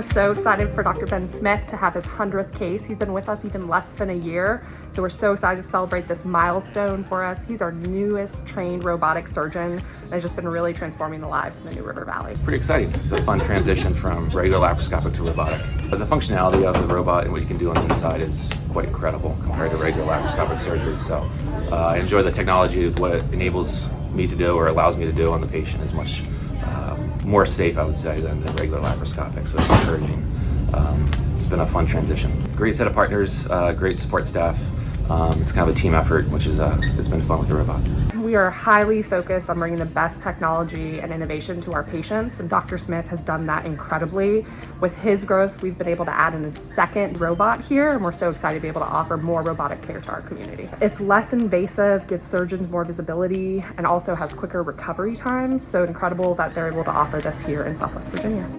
so excited for Dr. Ben Smith to have his 100th case. He's been with us even less than a year, so we're so excited to celebrate this milestone for us. He's our newest trained robotic surgeon and has just been really transforming the lives in the New River Valley. Pretty exciting. It's a fun transition from regular laparoscopic to robotic. But the functionality of the robot and what you can do on the inside is quite incredible compared to regular laparoscopic surgery. So I enjoy the technology of what it enables me to do or allows me to do on the patient is much more safe, I would say, than the regular laparoscopic, so it's encouraging. It's been a fun transition. Great set of partners, great support staff. It's kind of a team effort, which is it's been fun with the robot. We are highly focused on bringing the best technology and innovation to our patients, and Dr. Smith has done that incredibly. With his growth, we've been able to add in a second robot here, and we're so excited to be able to offer more robotic care to our community. It's less invasive, gives surgeons more visibility, and also has quicker recovery times, so incredible that they're able to offer this here in Southwest Virginia.